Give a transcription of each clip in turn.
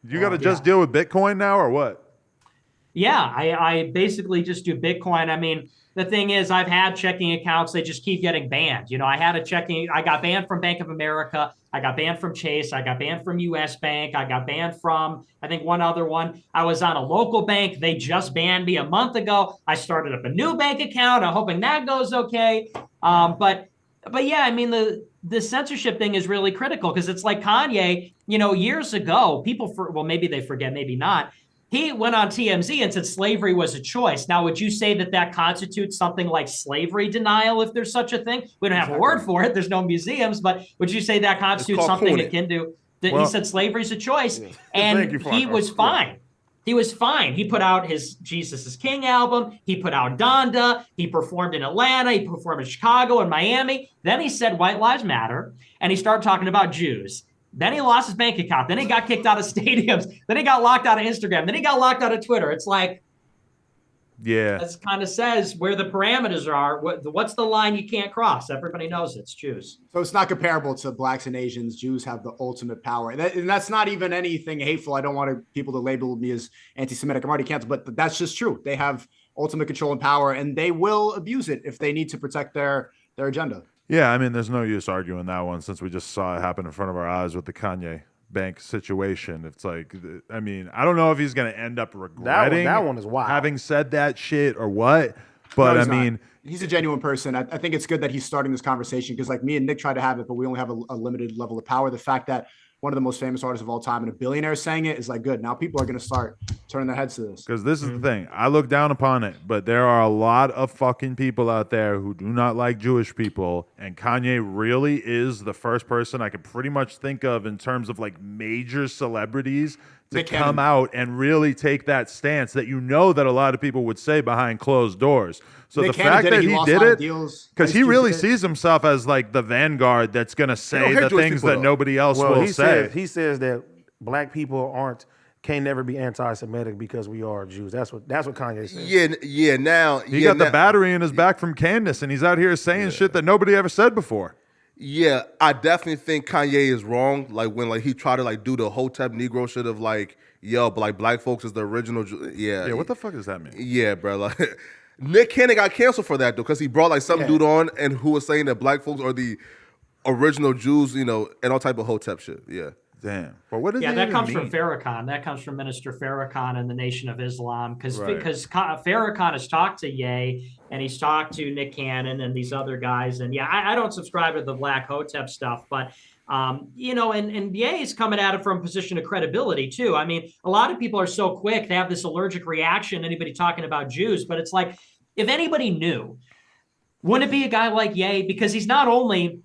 You got to just deal with Bitcoin now or what? Yeah, I basically just do Bitcoin. I mean, the thing is, I've had checking accounts. They just keep getting banned. I had a checking. I got banned from Bank of America. I got banned from Chase. I got banned from US Bank. I got banned from, I think, one other one. I was on a local bank. They just banned me a month ago. I started up a new bank account. I'm hoping that goes okay. Wow. But yeah, I mean, the censorship thing is really critical because it's like Kanye, years ago, well, maybe they forget, maybe not. He went on TMZ and said slavery was a choice. Now, would you say that constitutes something like slavery denial if there's such a thing? We don't have a word for it. There's no museums, but would you say that It's constitutes called something cooning. akin to that? He Well, said slavery is a choice, Yeah. thank and you, he Franco. was fine. He was fine. He put out his Jesus is King album. He put out Donda. He performed in Atlanta. He performed in Chicago and Miami. Then he said White Lives Matter, and he started talking about Jews. Then he lost his bank account. Then he got kicked out of stadiums. Then he got locked out of Instagram. Then he got locked out of Twitter. It's like, Yeah. this kind of says where the parameters are. What's the line you can't cross? Everybody knows it's Jews. So it's not comparable to blacks and Asians. Jews have the ultimate power. And that's not even anything hateful. I don't want people to label me as anti-Semitic. I'm already canceled, but that's just true. They have ultimate control and power, and they will abuse it if they need to protect their agenda. Yeah, I mean, there's no use arguing that one since we just saw it happen in front of our eyes with the Kanye bank situation. It's like, I mean, I don't know if he's going to end up regretting that one is wild. having said that shit or what, but No, I he's not. mean, He's a genuine person. I think it's good that he's starting this conversation because, like, me and Nick tried to have it, but we only have a limited level of power. The fact that one of the most famous artists of all time and a billionaire saying it is like good. Now people are going to start turning their heads to this. because this is the thing. I look down upon it, but there are a lot of fucking people out there who do not like Jewish people, and Kanye really is the first person I could pretty much think of in terms of like major celebrities to Nick come Cannon. out and really take that stance that that a lot of people would say behind closed doors. So Nick the Cannon fact did it. that He he lost a did lot of it, deals. because Ice he Cube really did it. sees himself as like the vanguard that's going to say hate the Jewish things people, that though. nobody else Well, will he say. says that black people can't never be anti-Semitic because we are Jews. That's what Kanye says. Yeah. Now He got the battery in his back from Candace, and he's out here saying shit that nobody ever said before. Yeah, I definitely think Kanye is wrong. Like when he tried to like do the Hotep Negro shit of like, yo, but like black folks is the original. Yeah. Yeah, what the fuck does that mean? Yeah, bro. Like, Nick Cannon got canceled for that though, because he brought like some dude on and who was saying that black folks are the original Jews, and all type of Hotep shit. Yeah. Damn. But what does Yeah, it that even comes mean? from Farrakhan. That comes from Minister Farrakhan and the Nation of Islam, because Right. Farrakhan has talked to Ye and he's talked to Nick Cannon and these other guys. And yeah, I don't subscribe to the Black Hotep stuff, but and Ye is coming at it from a position of credibility too. I mean, a lot of people are so quick; they have this allergic reaction. Anybody talking about Jews, but it's like if anybody knew, wouldn't it be a guy like Ye? Because he's not only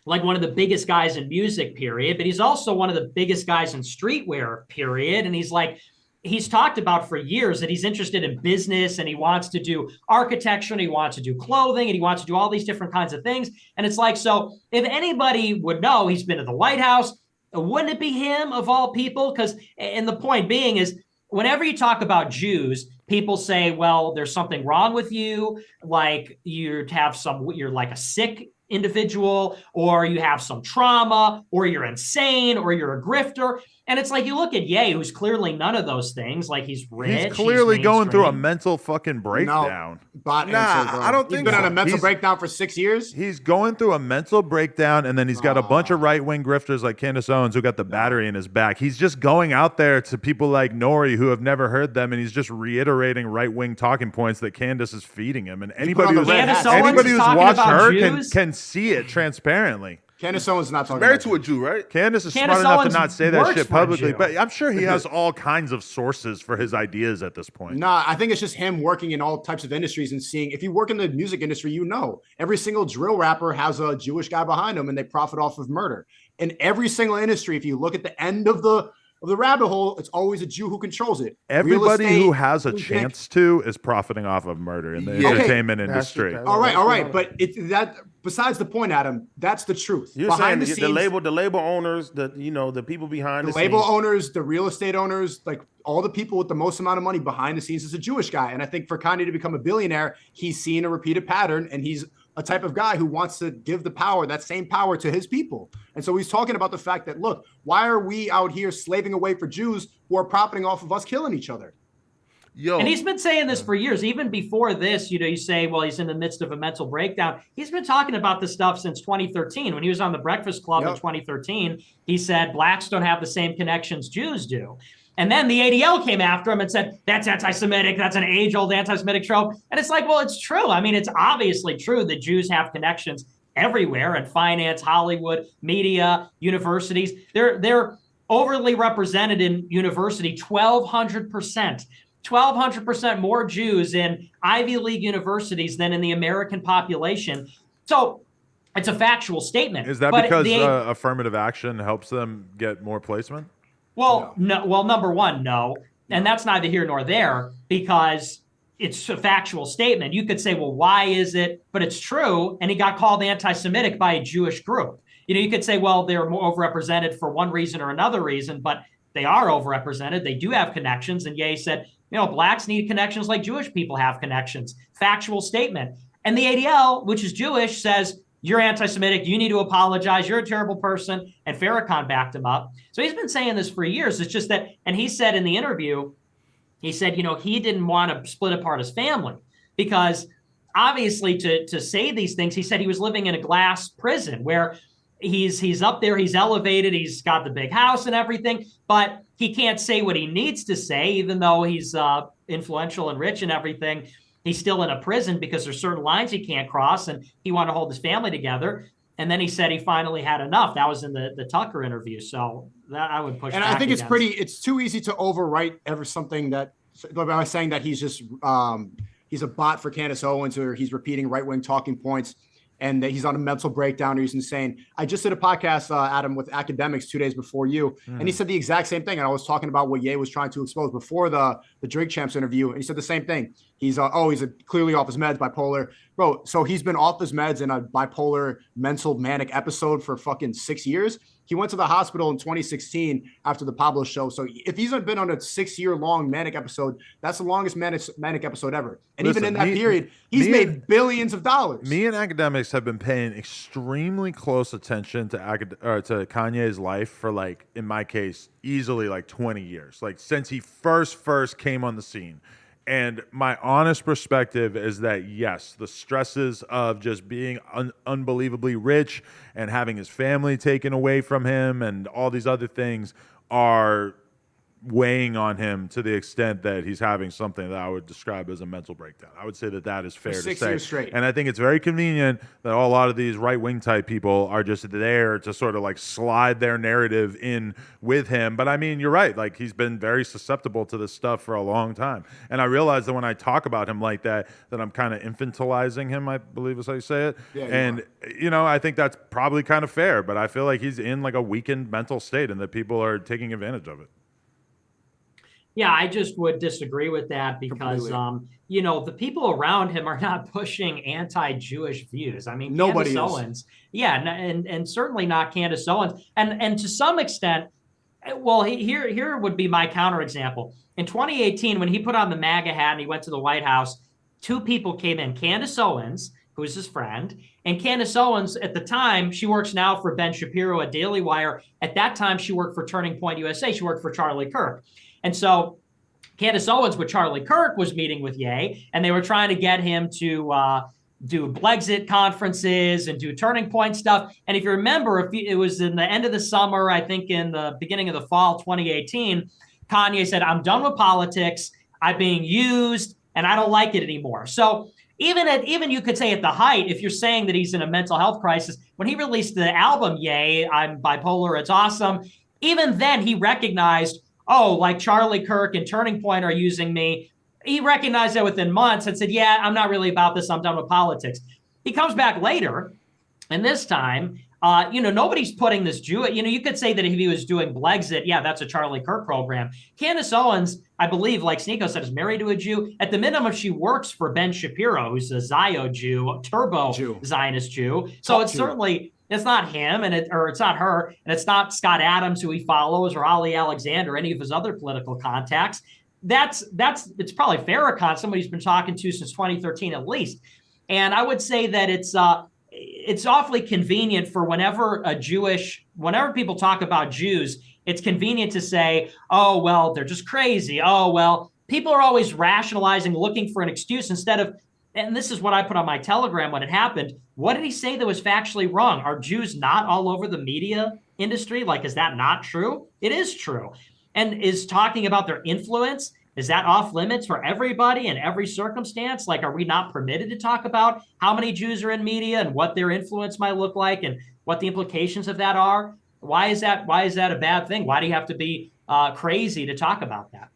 like one of the biggest guys in music, period, but he's also one of the biggest guys in streetwear, period. And he's talked about for years that he's interested in business and he wants to do architecture and he wants to do clothing and he wants to do all these different kinds of things. And it's like, so if anybody would know, he's been to the White House, wouldn't it be him of all people? And the point being is, whenever you talk about Jews, people say, well, there's something wrong with you. Like you're like a sick individual, or you have some trauma, or you're insane, or you're a grifter. And it's like you look at Ye, who's clearly none of those things. Like he's rich. He's clearly going through a mainstream. mental fucking breakdown. I don't He's think been so. on a mental He's- breakdown for 6 years. He's going through a mental breakdown, and then he's got a bunch of right-wing grifters like Candace Owens who got the battery in his back. He's just going out there to people like Nori who have never heard them, and he's just reiterating right-wing talking points that Candace is feeding him. And anybody on the who's, red hat. anybody who's Talking watched about her Jews? can see it transparently. Candace Owens is not talking Married about to a Jew, right? Candace is Candace smart enough to Owens not say that works shit for a publicly, Jew. but I'm sure he has all kinds of sources for his ideas at this point. Nah, I think it's just him working in all types of industries and seeing. If you work in the music industry, every single drill rapper has a Jewish guy behind them, and they profit off of murder. In every single industry, if you look at the end of the rabbit hole, it's always a Jew who controls it. Everybody who has a who's chance to is profiting off of murder in the Yeah. entertainment That's industry. true. All right, but besides the point, Adam, that's the truth. You're Behind saying the scenes, the label owners, the people behind the the label scenes. owners, the real estate owners, like all the people with the most amount of money behind the scenes is a Jewish guy. And I think for Kanye to become a billionaire, he's seen a repeated pattern and he's a type of guy who wants to give the power, that same power, to his people. And so he's talking about the fact that, look, why are we out here slaving away for Jews who are profiting off of us killing each other? Yo, And he's been saying this for years. Even before this, you say, well, he's in the midst of a mental breakdown. He's been talking about this stuff since 2013. When he was on the Breakfast Club in 2013, he said blacks don't have the same connections Jews do. And then the ADL came after him and said, that's anti-Semitic. That's an age-old anti-Semitic trope. And it's like, well, it's true. I mean, it's obviously true that Jews have connections everywhere in finance, Hollywood, media, universities. They're overly represented in university, 1,200%. 1,200% more Jews in Ivy League universities than in the American population. So it's a factual statement. Is that because affirmative action helps them get more placement? Well, no. Well, number one, no. And that's neither here nor there, because it's a factual statement. You could say, well, why is it? But it's true. And he got called anti-Semitic by a Jewish group. You could say, well, they're more overrepresented for one reason or another reason, but they are overrepresented. They do have connections. And Ye said, blacks need connections like Jewish people have connections. Factual statement. And the ADL, which is Jewish, says, you're anti-Semitic. You need to apologize. You're a terrible person. And Farrakhan backed him up. So he's been saying this for years. It's just that, and he said in the interview, he said, he didn't want to split apart his family because obviously to say these things, he said he was living in a glass prison where he's up there, he's elevated, he's got the big house and everything, but he can't say what he needs to say, even though he's influential and rich and everything. He's still in a prison because there's certain lines he can't cross, and he wanted to hold his family together. And then he said he finally had enough. That was in the Tucker interview. So that I would push. And I think it's too easy to overwrite something that by saying that he's just he's a bot for Candace Owens, or he's repeating right-wing talking points, and that he's on a mental breakdown, or he's insane. I just did a podcast, Adam, with academics 2 days before you, and he said the exact same thing. And I was talking about what Ye was trying to expose before the Drake Champs interview, and he said the same thing. He's clearly off his meds, bipolar. Bro, so he's been off his meds in a bipolar mental manic episode for fucking 6 years. He went to the hospital in 2016 after the Pablo show. So if he's been on a 6-year-long manic episode, that's the longest manic episode ever. And even in that period, he's made billions of dollars. Me and academics have been paying extremely close attention to Kanye's life for, like, in my case, easily like 20 years, like since he first came on the scene. And my honest perspective is that, yes, the stresses of just being unbelievably rich and having his family taken away from him and all these other things are weighing on him to the extent that he's having something that I would describe as a mental breakdown. I would say that is fair to say. 6 years straight. And I think it's very convenient that a lot of these right-wing type people are just there to sort of like slide their narrative in with him. But I mean, you're right. Like, he's been very susceptible to this stuff for a long time. And I realize that when I talk about him like that I'm kind of infantilizing him, I believe is how you say it. Yeah, and, I think that's probably kind of fair, but I feel like he's in like a weakened mental state and that people are taking advantage of it. Yeah, I just would disagree with that because, the people around him are not pushing anti-Jewish views. I mean, nobody Candace is. Owens, and certainly not Candace Owens. And to some extent, well, here would be my counterexample. In 2018, when he put on the MAGA hat and he went to the White House, two people came in: Candace Owens, who is his friend, and Candace Owens, at the time, she works now for Ben Shapiro at Daily Wire. At that time, she worked for Turning Point USA. She worked for Charlie Kirk. And so Candace Owens with Charlie Kirk was meeting with Ye, and they were trying to get him to do Blexit conferences and do Turning Point stuff. And if you remember, it was in the end of the summer, I think in the beginning of the fall 2018, Kanye said, I'm done with politics. I'm being used, and I don't like it anymore. So even you could say at the height, if you're saying that he's in a mental health crisis, when he released the album, Ye, I'm bipolar, it's awesome, even then he recognized, like Charlie Kirk and Turning Point are using me. He recognized that within months and said, yeah, I'm not really about this. I'm done with politics. He comes back later, and this time, nobody's putting this Jew. You could say that if he was doing Blexit, yeah, that's a Charlie Kirk program. Candace Owens, I believe, like Sneako said, is married to a Jew. At the minimum, she works for Ben Shapiro, who's a Zio Jew, turbo Zionist Jew. So it's certainly... It's not him, it's not her, and it's not Scott Adams, who he follows, or Ali Alexander, or any of his other political contacts. It's probably Farrakhan, somebody who's been talking to since 2013 at least. And I would say that it's awfully convenient for whenever people talk about Jews, it's convenient to say, oh, well, they're just crazy. Oh, well, people are always rationalizing, looking for an excuse instead of, and this is what I put on my Telegram when it happened. What did he say that was factually wrong? Are Jews not all over the media industry? Like, is that not true? It is true. And is talking about their influence, is that off limits for everybody in every circumstance? Like, are we not permitted to talk about how many Jews are in media and what their influence might look like and what the implications of that are? Why is that a bad thing? Why do you have to be crazy to talk about that?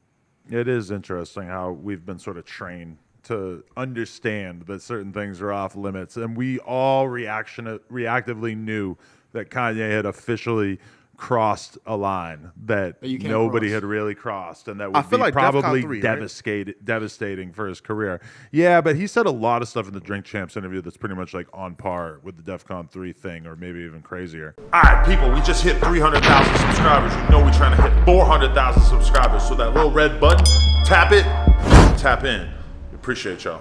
It is interesting how we've been sort of trained to understand that certain things are off limits, and we all reactively knew that Kanye had officially crossed a line that you can't nobody cross. had really crossed, and that I would feel be like DEFCON probably 3, right? devastating for his career. Yeah, but he said a lot of stuff in the Drink Champs interview that's pretty much like on par with the DEFCON 3 thing, or maybe even crazier. All right, people, we just hit 300,000 subscribers. You know we're trying to hit 400,000 subscribers. So that little red button, tap it, tap in. We appreciate y'all.